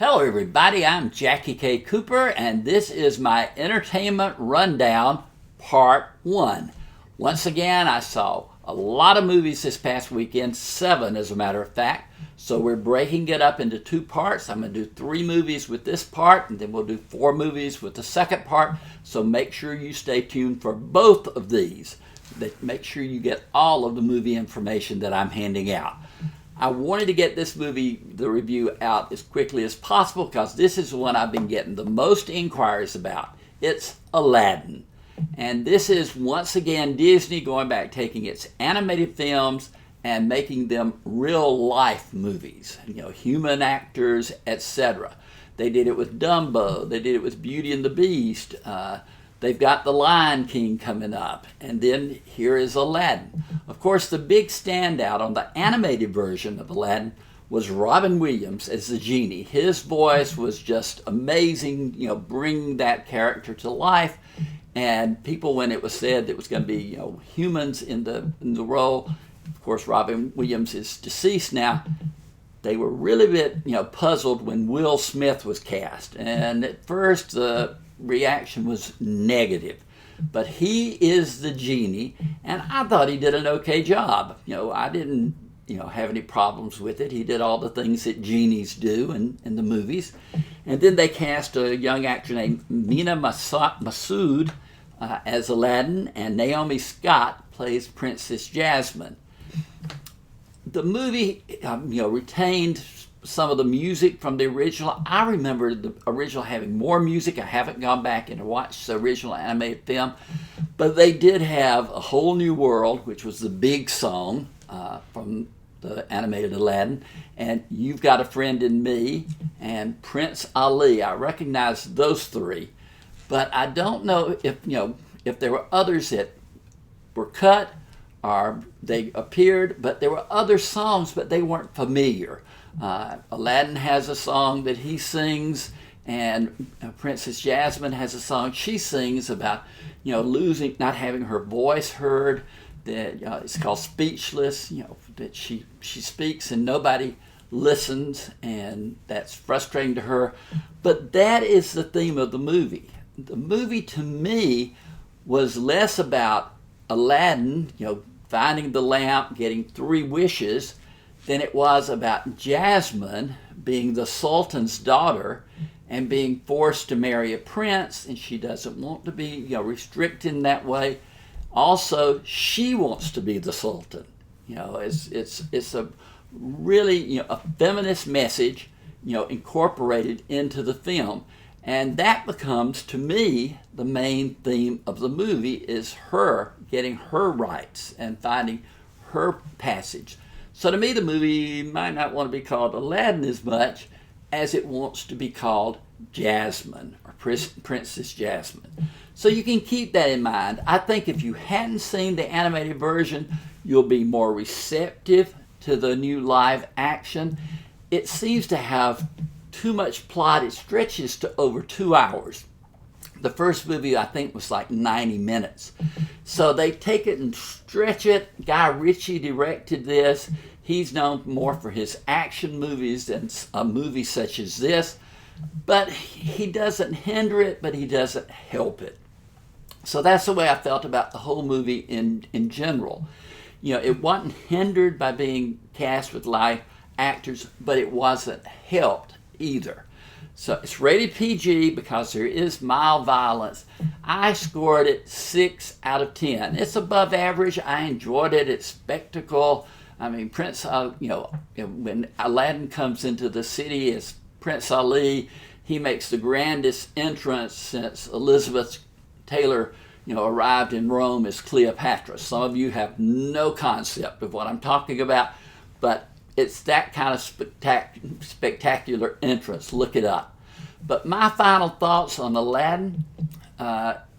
Hello everybody, I'm JackieKCooper and this is my Entertainment Rundown Part 1. Once again, I saw a lot of movies this past weekend, 7 as a matter of fact. So we're breaking it up into 2 parts. I'm going to do 3 movies with this part and then we'll do 4 movies with the second part. So make sure you stay tuned for both of these. Make sure you get all of the movie information that I'm handing out. I wanted to get this movie, the review, out as quickly as possible because this is the one I've been getting the most inquiries about. It's Aladdin. And this is, once again, Disney going back, taking its animated films and making them real-life movies. You know, human actors, etc. They did it with Dumbo. They did it with Beauty and the Beast. They've got The Lion King coming up. And then here is Aladdin. Of course, the big standout on the animated version of Aladdin was Robin Williams as the genie. His voice was just amazing, you know, bringing that character to life. And people, when it was said that it was going to be, you know, humans in the role, of course, Robin Williams is deceased now. They were really a bit, you know, puzzled when Will Smith was cast. And at first, the reaction was negative. But he is the genie, and I thought he did an okay job. You know, I didn't, you know, have any problems with it. He did all the things that genies do in the movies. And then they cast a young actor named Mina Massoud as Aladdin, and Naomi Scott plays Princess Jasmine. The movie, you know, retained some of the music from the original. I remember the original having more music. I haven't gone back and watched the original animated film, but they did have A Whole New World, which was the big song from the animated Aladdin, and You've Got a Friend in Me, and Prince Ali. I recognize those 3, but I don't know if, you know, if there were others that were cut or they appeared, but there were other songs, but they weren't familiar. Aladdin has a song that he sings, and Princess Jasmine has a song she sings about, you know, losing, not having her voice heard. That it's called Speechless. You know, that she speaks and nobody listens, and that's frustrating to her. But that is the theme of the movie. The movie, to me, was less about Aladdin, you know, finding the lamp, getting 3 wishes, than it was about Jasmine being the Sultan's daughter and being forced to marry a prince, and she doesn't want to be, you know, restricted in that way. Also, she wants to be the Sultan. You know, it's a really, you know, a feminist message, you know, incorporated into the film. And that becomes, to me, the main theme of the movie, is her getting her rights and finding her passage. So to me, the movie might not want to be called Aladdin as much as it wants to be called Jasmine, or Princess Jasmine. So you can keep that in mind. I think if you hadn't seen the animated version, you'll be more receptive to the new live action. It seems to have too much plot. It stretches to over 2 hours. The first movie, I think, was like 90 minutes. So they take it and stretch it. Guy Ritchie directed this. He's known more for his action movies than a movie such as this. But he doesn't hinder it, but he doesn't help it. So that's the way I felt about the whole movie in general. You know, it wasn't hindered by being cast with live actors, but it wasn't helped either. So it's rated PG because there is mild violence. I scored it 6 out of 10. It's above average. I enjoyed it. It's spectacle. I mean, you know, when Aladdin comes into the city as Prince Ali, he makes the grandest entrance since Elizabeth Taylor, you know, arrived in Rome as Cleopatra. Some of you have no concept of what I'm talking about, but it's that kind of spectacular entrance. Look it up. But my final thoughts on Aladdin,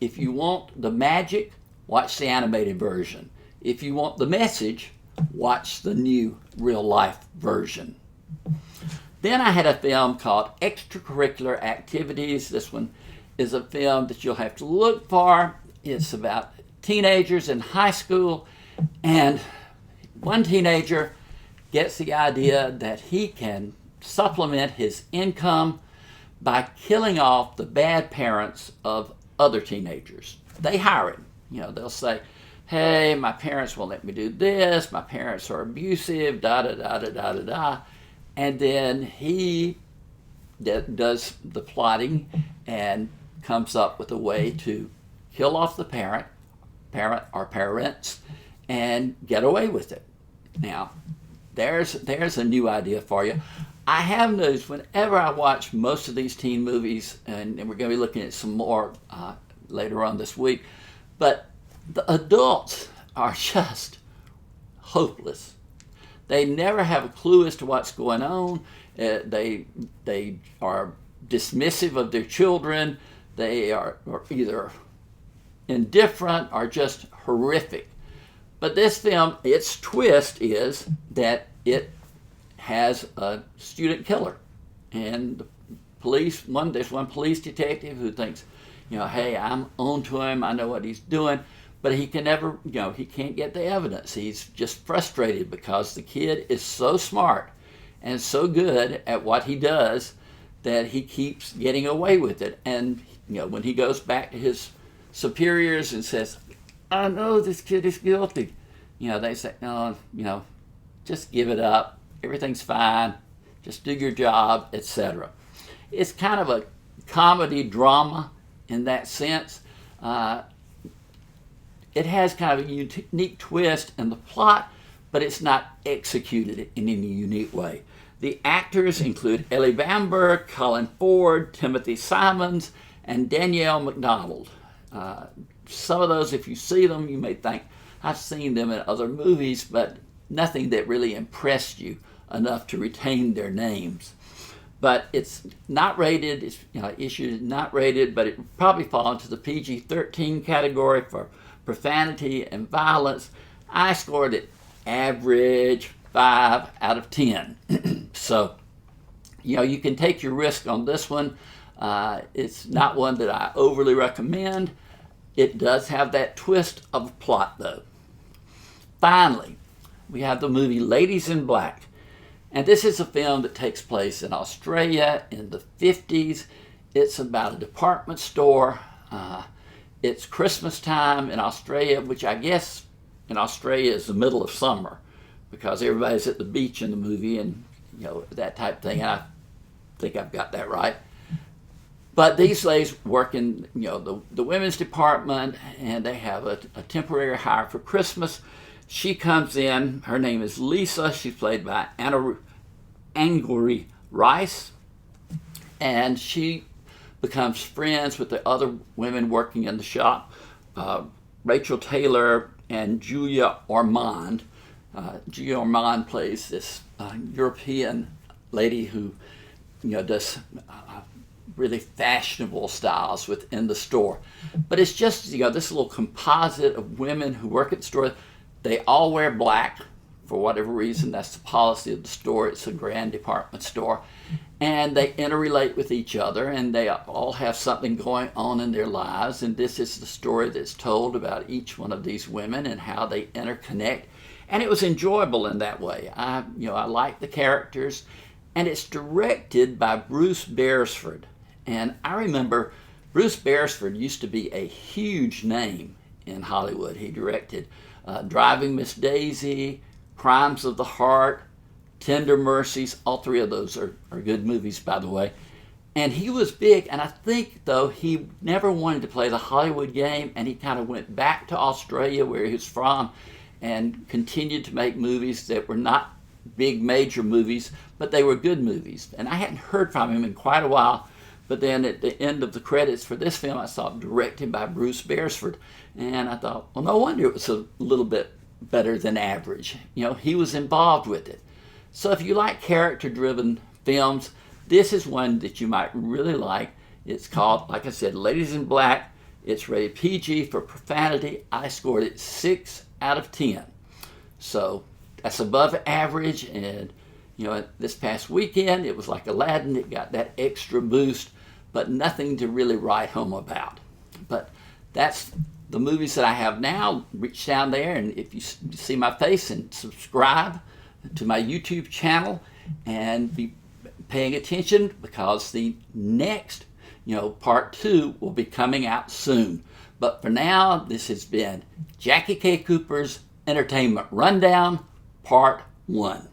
if you want the magic, watch the animated version. If you want the message, watch the new real-life version. Then I had a film called Extracurricular Activities. This one is a film that you'll have to look for. It's about teenagers in high school, and one teenager gets the idea that he can supplement his income by killing off the bad parents of other teenagers. They hire him. They'll say, hey, my parents won't let me do this, my parents are abusive, da-da-da-da-da-da-da. And then he does the plotting and comes up with a way to kill off the parent or parents and get away with it. Now, there's a new idea for you. I have noticed whenever I watch most of these teen movies, and we're going to be looking at some more later on this week, but the adults are just hopeless. They never have a clue as to what's going on. They are dismissive of their children. They are either indifferent or just horrific. But this film, its twist is that it has a student killer. And the police, there's one police detective who thinks, hey, I'm on to him, I know what he's doing. But he can never, he can't get the evidence. He's just frustrated because the kid is so smart and so good at what he does that he keeps getting away with it. And, when he goes back to his superiors and says, I know this kid is guilty, they say, no, just give it up. Everything's fine. Just do your job, etc. It's kind of a comedy drama in that sense. It has kind of a unique twist in the plot, but it's not executed in any unique way. The actors include Ellie Bamberg, Colin Ford, Timothy Simons, and Danielle McDonald. Some of those, if you see them, you may think, I've seen them in other movies, but nothing that really impressed you enough to retain their names. But it's not rated, it's issued not rated, but it probably fall into the PG-13 category for profanity and violence. I scored it average 5 out of 10. So, you can take your risk on this one. It's not one that I overly recommend. It does have that twist of a plot, though. Finally, we have the movie Ladies in Black. And this is a film that takes place in Australia in the 50s. It's about a department store. It's Christmas time in Australia, which I guess in Australia is the middle of summer because everybody's at the beach in the movie and, that type of thing. And I think I've got that right. But these ladies work in, the women's department, and they have a temporary hire for Christmas. She comes in. Her name is Lisa. She's played by Angourie Rice. And she becomes friends with the other women working in the shop, Rachel Taylor and Julia Ormond. Julia Ormond plays this European lady who, does really fashionable styles within the store. But it's just, this little composite of women who work at the store. They all wear black for whatever reason. That's the policy of the store. It's a grand department store. And they interrelate with each other, and they all have something going on in their lives. And this is the story that's told about each one of these women and how they interconnect. And it was enjoyable in that way. I like the characters. And it's directed by Bruce Beresford. And I remember Bruce Beresford used to be a huge name in Hollywood. He directed Driving Miss Daisy, Crimes of the Heart, Tender Mercies. All three of those are good movies, by the way. And he was big, and I think, though, he never wanted to play the Hollywood game, and he kind of went back to Australia, where he was from, and continued to make movies that were not big major movies, but they were good movies. And I hadn't heard from him in quite a while, but then at the end of the credits for this film, I saw it directed by Bruce Beresford, and I thought, well, no wonder it was a little bit better than average. He was involved with it. So if you like character-driven films, this is one that you might really like. It's called, like I said, Ladies in Black. It's rated PG for profanity. I scored it 6 out of 10. So that's above average, and this past weekend it was like Aladdin. It got that extra boost, but nothing to really write home about. But that's the movies that I have now. Reach down there, and if you see my face, and subscribe to my YouTube channel, and be paying attention because the next, part 2 will be coming out soon. But for now, this has been Jackie K. Cooper's Entertainment Rundown, Part 1.